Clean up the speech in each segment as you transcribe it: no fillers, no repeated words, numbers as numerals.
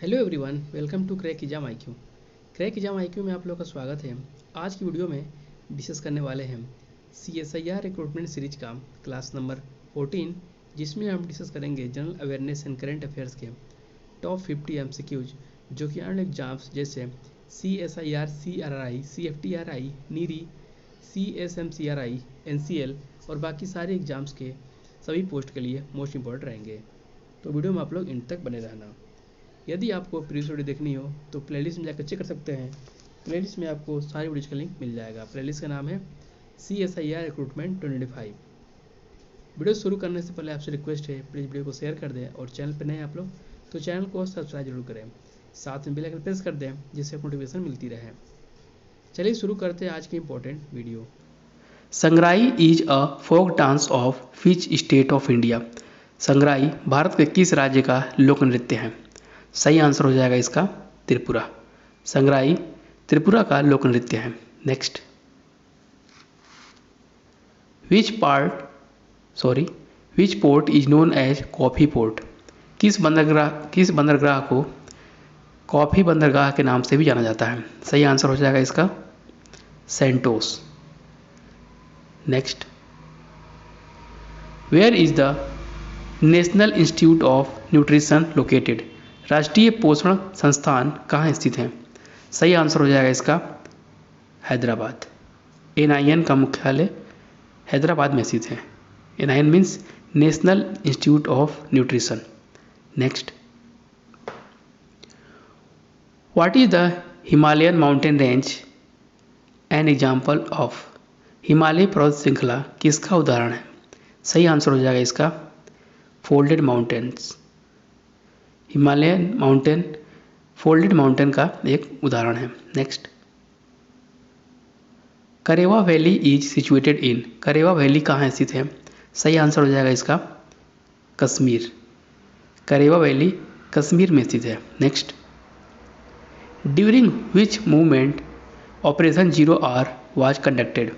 Hello everyone, welcome to crack exam IQ. Crack exam IQ में आप लोगों का स्वागत है। आज की वीडियो में डिस्कस करने वाले हैं CSIR रिक्रूटमेंट सीरीज का क्लास नंबर 14, जिसमें हम डिस्कस करेंगे general awareness and current affairs के टॉप 50 MCQs जो कि अन्य एग्जाम्स जैसे CSIR, CRI, CFTRI, NEERI, CSMCRI, NCL और बाकी सारे एग्जाम्स के सभी पोस्ट के लिए मोस्ट इंपॉर्टेंट रहेंगे। तो वीडियो में आप लोग इन तक बने रहना। यदि आपको प्रीवियस वीडियो देखनी हो तो प्लेलिस्ट में जाकर चेक कर सकते हैं। प्लेलिस्ट में आपको सारी वीडियोज का लिंक मिल जाएगा। प्लेलिस्ट का नाम है CSIR रिक्रूटमेंट 2025। वीडियो शुरू करने से पहले आपसे रिक्वेस्ट है, प्लीज़ वीडियो को शेयर कर दें और चैनल पर नए आप लोग तो चैनल को सब्सक्राइब जरूर करें, साथ में बेल आइकन प्रेस कर दें जिससे नोटिफिकेशन मिलती रहे। चलिए शुरू करते हैं आज की important video. Sangrai is a folk dance of which state of India. Sangrai Bharat के किस राज्य का लोक नृत्य है? सही आंसर हो जाएगा इसका त्रिपुरा। संग्राई त्रिपुरा का लोक नृत्य है। Next, which port is known as coffee port. किस बंदरगाह को कॉफी बंदरगाह के नाम से भी जाना जाता है? सही आंसर हो जाएगा इसका Santos. Next, where is the national institute of nutrition located. राष्ट्रीय पोषण संस्थान कहाँ स्थित है? सही आंसर हो जाएगा इसका हैदराबाद। NIN का मुख्यालय हैदराबाद में स्थित है। NIN means national institute of nutrition. Next, what is the Himalayan mountain range an example of. Himalaya पर्वत श्रृंखला किसका उदाहरण है? सही आंसर हो जाएगा इसका folded mountains. Himalayan mountain folded mountain का एक उदाहरण है। Next, Karewa valley is situated in. Karewa valley कहाँ स्थित है? सही आंसर हो जाएगा इसका कश्मीर। करेवा वैली कश्मीर में स्थित है। Next, during which movement operation zero hour was conducted.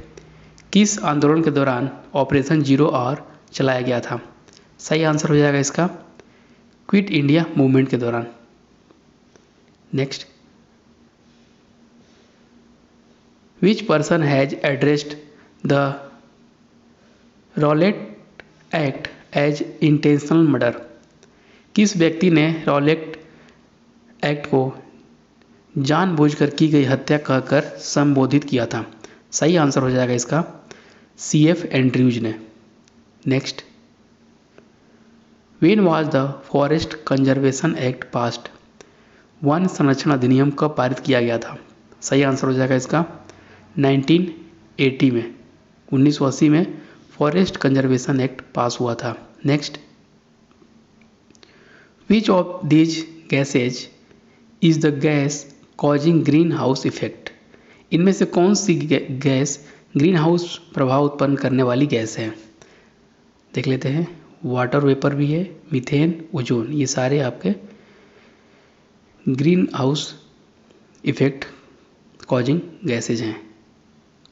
किस आंदोलन के दौरान ऑपरेशन जीरो आर चलाया गया था? सही आंसर हो जाएगा इसका क्विट इंडिया मूवमेंट के दौरान। Next, which person has addressed the Rowlatt Act as intentional murder. किस व्यक्ति ने रॉलेट एक्ट को जानबूझकर की गई हत्या कहकर संबोधित किया था? सही आंसर हो जाएगा इसका CF एंड्रयूज ने। Next, when was the forest conservation act passed. One संरक्षण अधिनियम कब पारित किया गया था? सही आंसर हो जाएगा इसका 1980 में। 1980 में फॉरेस्ट कंजर्वेशन एक्ट पास हुआ था। Next, which of these gases is the gas causing green house effect. इनमें से कौन सी गैस ग्रीन हाउस प्रभाव उत्पन्न करने वाली गैस है? देख लेते हैं। वाटर वेपर भी है, मीथेन, ओजोन, ये सारे आपके green house effect causing gases हैं।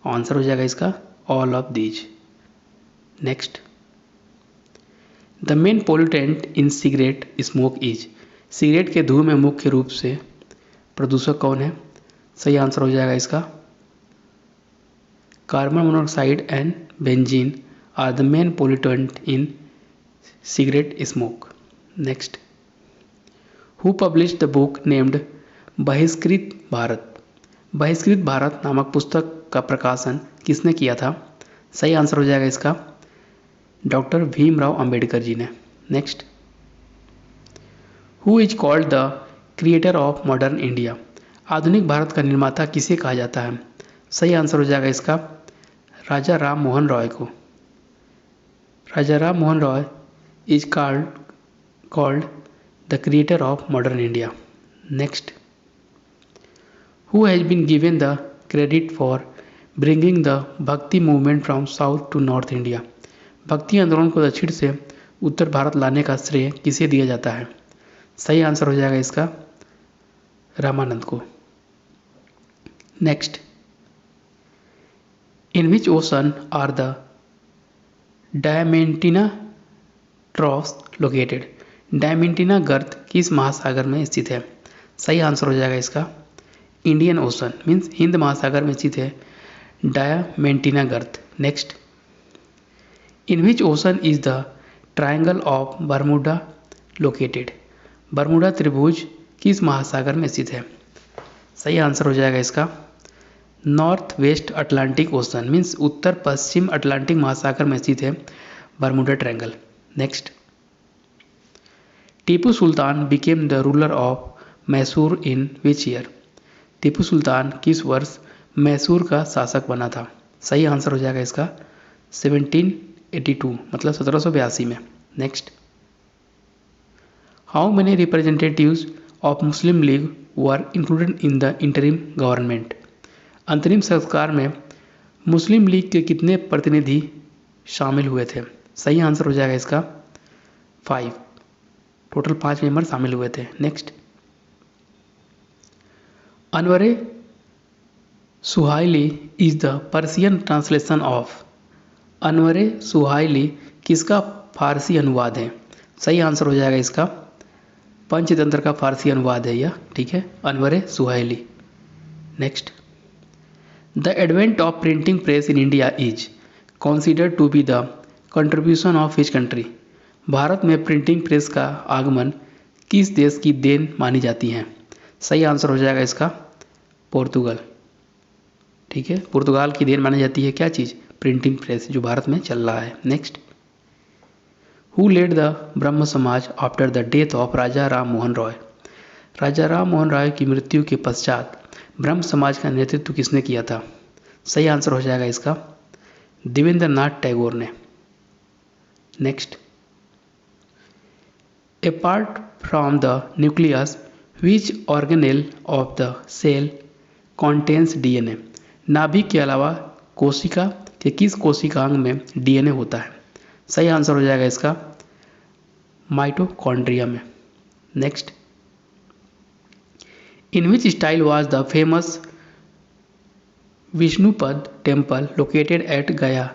आंसर हो जाएगा इसका all of these. Next, the main pollutant in cigarette smoke is. Cigarette के धुएं में मुख्य रूप से प्रदूषक कौन है? सही आंसर हो जाएगा इसका carbon monoxide and benzene are the main pollutant in cigarette smoke. Next, who published the book named बहिष्कृत भारत। बहिष्कृत भारत नामक पुस्तक का प्रकाशन किसने किया था? सही आंसर हो जाएगा इसका डॉक्टर भीमराव अंबेडकर जी ने। Next, who is called the creator of modern India. आधुनिक भारत का निर्माता किसे कहा जाता है? सही आंसर हो जाएगा इसका राजा राम मोहन रॉय को। राजा Ram Mohan Roy is called the creator of modern India. Next, who has been given the credit for bringing the Bhakti movement from South to North India? भक्ति आंदोलन को दक्षिण से उत्तर भारत लाने का श्रेय किसे दिया जाता है? सही आंसर हो जाएगा इसका रामानंद को। Next, in which ocean are the Diamantina trough located. Diamantina गर्त किस महासागर में स्थित है? सही आंसर हो जाएगा इसका इंडियन ओशन, मीन्स हिंद महासागर में स्थित है डायमेंटिना गर्त। Next, in which ocean is the triangle of Bermuda located? Bermuda त्रिभुज किस महासागर में स्थित है? सही आंसर हो जाएगा इसका north west Atlantic ocean, means उत्तर पश्चिम अटलांटिक महासागर में स्थित है Bermuda triangle. Next, Tipu Sultan became the ruler of Mysore in which year? Tipu Sultan किस वर्ष मैसूर का शासक बना था? सही आंसर हो जाएगा इसका 1782, मतलब 1782 में। Next, how many representatives of Muslim league were included in the interim government? अंतरिम सरकार में मुस्लिम लीग के कितने प्रतिनिधि शामिल हुए थे? सही आंसर हो जाएगा इसका 5, टोटल 5 मेंबर शामिल हुए थे। Next, Anware Suhaili is the Persian translation of? Anware Suhaili किसका फारसी अनुवाद है? सही आंसर हो जाएगा इसका पंचतंत्र का फारसी अनुवाद है यह, ठीक है, Anware Suhaili. Next, the advent of printing press in India is considered to be the contribution of which country? Bharat में प्रिंटिंग प्रेस का आगमन किस देश की देन मानी जाती है? सही आंसर हो जाएगा इसका पोर्तुगल, ठीक है, पुर्तगाल की देन मानी जाती है क्या चीज़? प्रिंटिंग प्रेस, जो भारत में चल रहा है। नेक्स्ट, हु लेड द ब्रह्म समाज आफ्टर द डेथ ऑफ राजा राम मोहन रॉय? राजा राम मोहन रॉय की मृत्यु के पश्चात ब्रह्म समाज का नेतृत्व किसने किया था? सही आंसर हो जाएगा इसका देवेंद्र नाथ टैगोर ने। Next, apart from the nucleus which organelle of the cell contains DNA? नाभिक के अलावा कोशिका के किस कोशिकांग में डीएनए होता है? सही आंसर हो जाएगा इसका माइटोकॉन्ड्रिया में। Next, in which style was the famous Vishnupad temple located at गया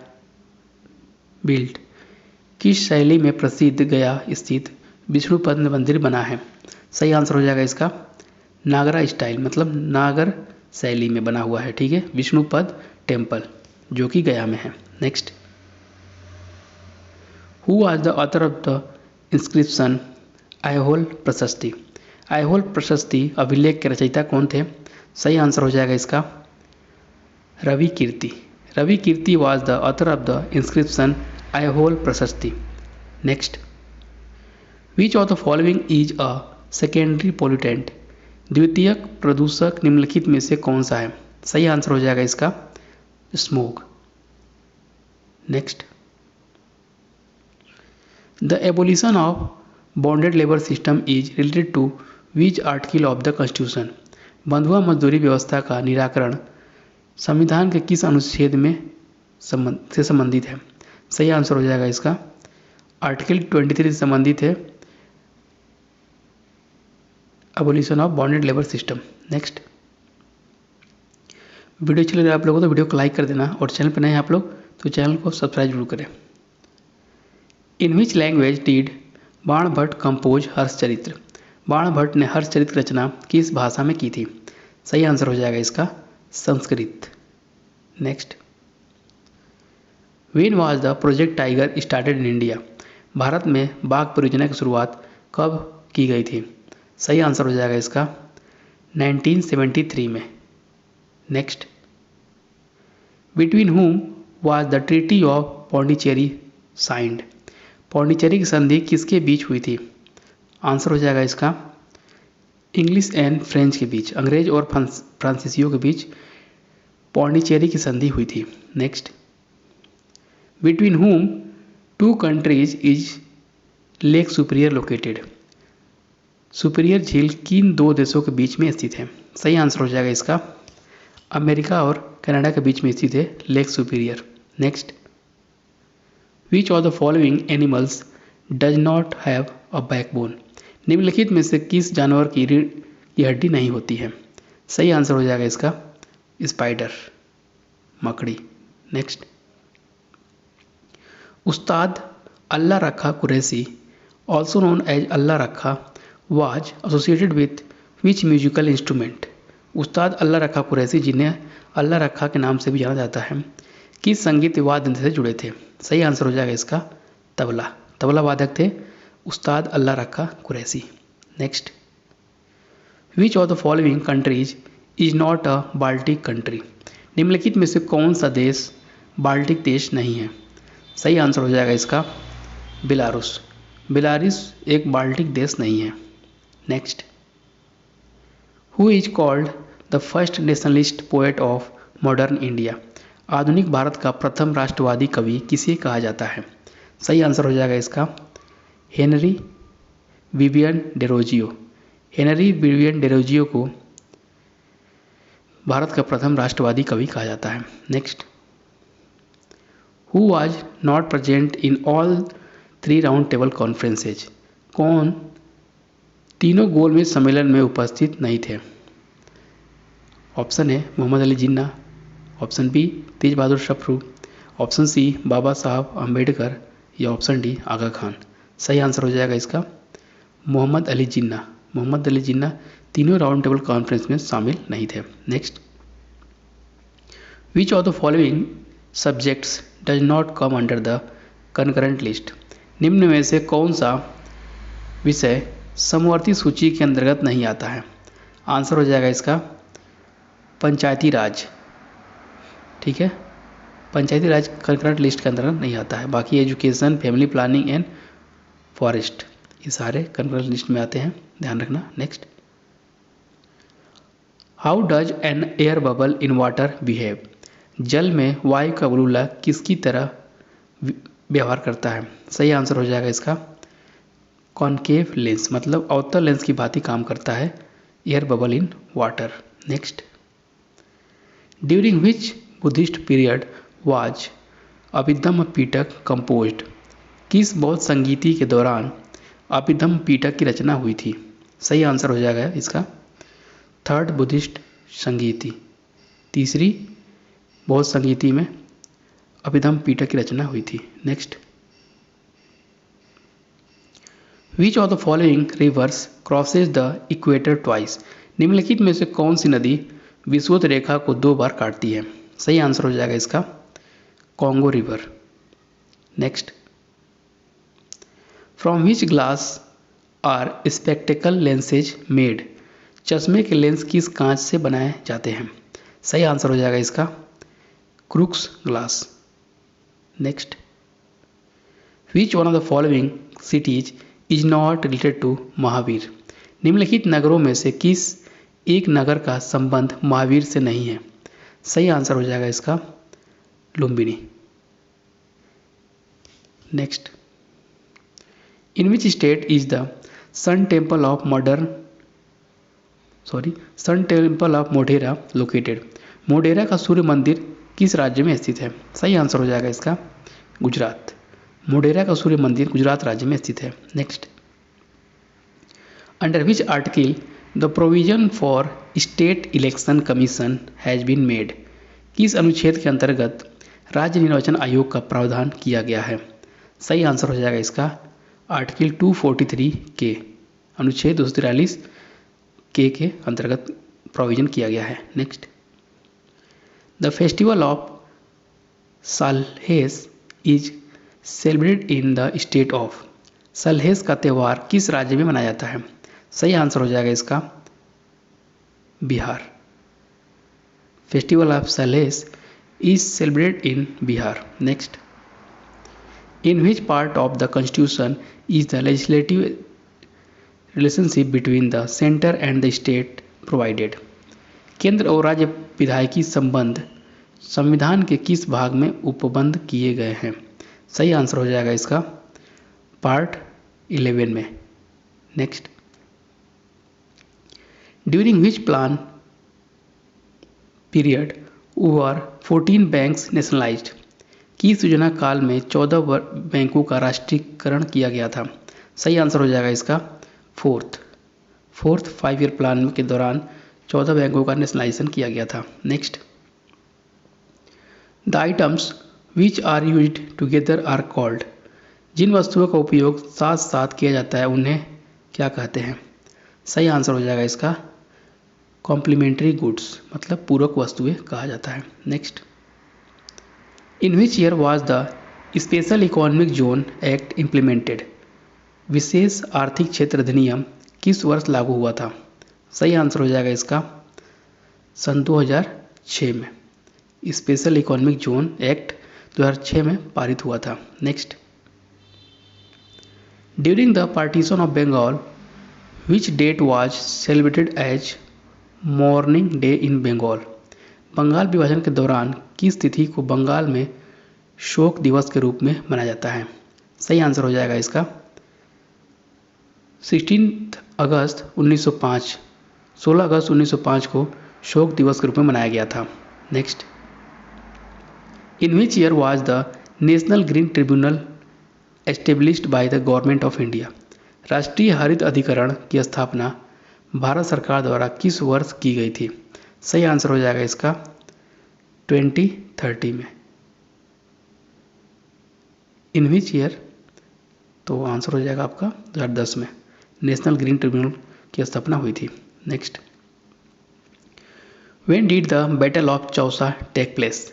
बिल्ट? किस शैली में प्रसिद्ध गया स्थित विष्णुपद मंदिर बना है? सही आंसर हो जाएगा इसका नागरा स्टाइल, मतलब नागर शैली में बना हुआ है, ठीक है, विष्णुपद टेम्पल जो कि गया में है। Next, who was the author of the inscription Aihole Prashasti? Aihole प्रशस्ति अभिलेख के रचयिता कौन थे? सही आंसर हो जाएगा इसका Ravi Kirti. Ravi Kirti was the author of the inscription Aihole Prashasti. Next, which of the following is a secondary pollutant? द्वितीयक प्रदूषक निम्नलिखित में से कौन सा है? सही आंसर हो जाएगा इसका smoke. Next, the abolition of bonded labour system is related to which article of the constitution? बंधुआ मजदूरी व्यवस्था का निराकरण संविधान के किस अनुच्छेद में से संबंधित है? सही आंसर हो जाएगा इसका आर्टिकल 23 से संबंधित है abolition of bonded labour system. Next, video अच्छी लग रहा है आप लोगों को तो वीडियो को लाइक कर देना, और चैनल पर नए हैं आप लोग तो चैनल को सब्सक्राइब जरूर करें। In which language did Banabhatta compose Harshacharita? Banabhatta ने हर्षचरित्र की रचना किस भाषा में की थी? सही आंसर हो जाएगा इसका Sanskrit. Next, when was the project tiger started in India? Bharat में बाघ परियोजना की शुरुआत कब की गई थी? सही आंसर हो जाएगा इसका 1973 में। Next, between whom was the treaty of Pondicherry signed? Pondicherry की संधि किसके बीच हुई थी? आंसर हो जाएगा इसका इंग्लिश एंड फ्रेंच के बीच, अंग्रेज और फ्रांसीसियों के बीच पौंडीचेरी की संधि हुई थी। Next, between whom two countries is Lake Superior located? Superior झील किन दो देशों के बीच में स्थित है? सही आंसर हो जाएगा इसका अमेरिका और कनाडा के बीच में स्थित है lake superior. Next, which of the following animals does not have a backbone? निम्नलिखित में से किस जानवर की रीढ़ की हड्डी नहीं होती है? सही आंसर हो जाएगा इसका स्पाइडर, मकड़ी। नेक्स्ट, उस्ताद अल्लाह रखा कुरैशी ऑल्सो नोन एज अल्लाह रखा was associated with which musical instrument, उस्ताद अल्लाह रखा कुरैशी जिन्हें अल्लाह रखा के नाम से भी जाना जाता है, किस संगीत वाद्य यंत्र से जुड़े थे? सही आंसर हो जाएगा इसका तबला। तबला वादक थे उस्ताद अल्लाह रखा Qureshi. Next, which of the following countries is not a Baltic country, निम्नलिखित में से कौन सा देश बाल्टिक देश नहीं है? सही आंसर हो जाएगा इसका बेलारूस। बेलारूस एक बाल्टिक देश नहीं है। Next, who is called the first nationalist poet of modern India, आधुनिक भारत का प्रथम राष्ट्रवादी कवि किसे कहा जाता है? सही आंसर हो जाएगा इसका Henry Vivian Derozio. Henry Vivian Derozio को भारत का प्रथम राष्ट्रवादी कवि कहा जाता है। Next, who was not present in all 3 round table conferences, कौन तीनों गोलमेज सम्मेलन में उपस्थित नहीं थे? ऑप्शन है मोहम्मद अली जिन्ना, ऑप्शन बी तेज बहादुर सप्रू, ऑप्शन सी बाबा साहब अम्बेडकर या ऑप्शन डी आगा खान। सही आंसर हो जाएगा इसका मोहम्मद अली जिन्ना। मोहम्मद अली जिन्ना तीनों राउंड टेबल कॉन्फ्रेंस में शामिल नहीं थे। Next, which of the following subjects does not come under the concurrent list, निम्न में से कौन सा विषय समवर्ती सूची के अंतर्गत नहीं आता है? आंसर हो जाएगा इसका पंचायती राज। ठीक है, पंचायती राज कंकरेंट लिस्ट के अंतर्गत नहीं आता है। बाकी education, family planning and forest ये सारे कंकरेंट लिस्ट में आते हैं, ध्यान रखना। Next, how does N air bubble in water behave, जल में वायु का बुलबुला किसकी तरह व्यवहार करता है? सही आंसर हो जाएगा इसका कॉनकेव लेंस, मतलब अवतल लेंस की भांति काम करता है air bubble in water. Next, during which Buddhist period was Abhidhamma Pitaka composed, किस बौद्ध संगीति के दौरान अभिधम्म पिटक की रचना हुई थी? सही आंसर हो जाएगा इसका थर्ड बुद्धिस्ट संगीति, तीसरी बौद्ध संगीति में अभिधम्म पिटक की रचना हुई थी। Next, which of the following rivers crosses the equator twice, निम्नलिखित में से कौन सी नदी विषुवत रेखा को 2 बार काटती है? सही आंसर हो जाएगा इसका Congo river. Next, from which glass are spectacle lenses made, चश्मे के लेंस किस कांच से बनाए जाते हैं? सही आंसर हो जाएगा इसका Crookes glass. Next, which one of the following cities is not related to Mahavir, निम्नलिखित नगरों में से किस एक नगर का संबंध महावीर से नहीं है? सही आंसर हो जाएगा इसका Lumbini. Next, in which state is the sun temple of Modhera located, Modhera का सूर्य मंदिर किस राज्य में स्थित है? सही आंसर हो जाएगा इसका गुजरात। मोढेरा का सूर्य मंदिर गुजरात राज्य में स्थित है। Next, under which article the provision for state election commission has been made, किस अनुच्छेद के अंतर्गत राज्य निर्वाचन आयोग का प्रावधान किया गया है? सही आंसर हो जाएगा इसका आर्टिकल 243 के, अनुच्छेद 243 के अंतर्गत प्रोविजन किया गया है। Next, the festival of Salhes is celebrated in the state of, Salhes का त्यौहार किस राज्य में मनाया जाता है? सही आंसर हो जाएगा इसका Bihar. Festival of Salhes is celebrated in Bihar. Next, in which part of the constitution is the legislative relationship between the centre and the state provided, केंद्र और राज्य विधायकी संबंध संविधान के किस भाग में उपबंध किए गए हैं? सही आंसर हो जाएगा इसका पार्ट 11 में। नेक्स्ट, ड्यूरिंग विच प्लान पीरियड वर 14 बैंक्स नेशनलाइज्ड, किस योजना काल में 14 बैंकों का राष्ट्रीयकरण किया गया था? सही आंसर हो जाएगा इसका फोर्थ 5 ईयर प्लान के दौरान 14 बैंकों का नेशनलाइजेशन किया गया था। Next, the items which are used together are called, जिन वस्तुओं का उपयोग साथ साथ किया जाता है उन्हें क्या कहते हैं? सही आंसर हो जाएगा इसका कॉम्प्लीमेंट्री गुड्स मतलब पूरक वस्तुएं कहा जाता है। Next, in which year was the special economic zone act implemented? विशेष आर्थिक क्षेत्र अधिनियम किस वर्ष लागू हुआ था? सही आंसर हो जाएगा इसका सन 2006 में। स्पेशल इकोनॉमिक जोन एक्ट 2006 में पारित हुआ था। Next, during the partition of Bengal which date was celebrated as mourning day in Bengal? Bengal विभाजन के दौरान किस तिथि को बंगाल में शोक दिवस के रूप में मनाया जाता है? सही आंसर हो जाएगा इसका 16 अगस्त 1905। 16 अगस्त 1905 को शोक दिवस के रूप में मनाया गया था। Next, in which year was the national green tribunal established by the government of India? राष्ट्रीय हरित अधिकरण की स्थापना भारत सरकार द्वारा किस वर्ष की गई थी? सही आंसर हो जाएगा इसका 2030 में। इन विच ईयर, तो आंसर हो जाएगा आपका 2010 में नेशनल ग्रीन ट्रिब्यूनल की स्थापना हुई थी। Next, when did the battle of Chausa take place?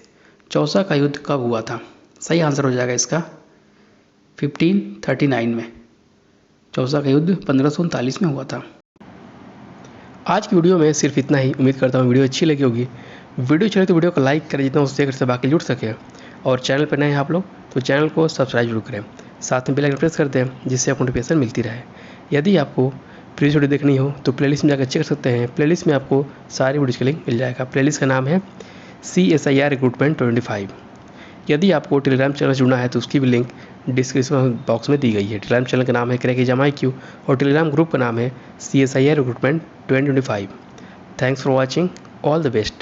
Chausa का युद्ध कब हुआ था? सही आंसर हो जाएगा इसका 1539 में। चौसा का युद्ध 1539 में हुआ था। आज की वीडियो में सिर्फ इतना ही। उम्मीद करता हूँ वीडियो अच्छी लगी होगी। वीडियो चले तो वीडियो को लाइक करें, जितना उससे से बाकी जुड़ सके। और चैनल पर नए हैं आप लोग तो चैनल को सब्सक्राइब जरूर करें, साथ में बेल आइकन प्रेस कर दें जिससे आपको नोटिफिकेशन मिलती रहे। यदि आपको प्रीवियस वीडियो देखनी हो तो प्लेलिस्ट में जाकर चेक कर सकते हैं। प्लेलिस्ट में आपको सारी वीडियो का लिंक मिल जाएगा। प्लेलिस्ट का नाम है CSIR रिक्रूटमेंट 25। यदि आपको टेलीग्राम चैनल से जुड़ना है तो उसकी भी लिंक डिस्क्रिप्शन बॉक्स में दी गई है। टेलीग्राम चैनल का नाम है क्रैक एग्जाम IQ और टेलीग्राम ग्रुप का नाम है CSIR recruitment 2025। Thanks for watching, all the best.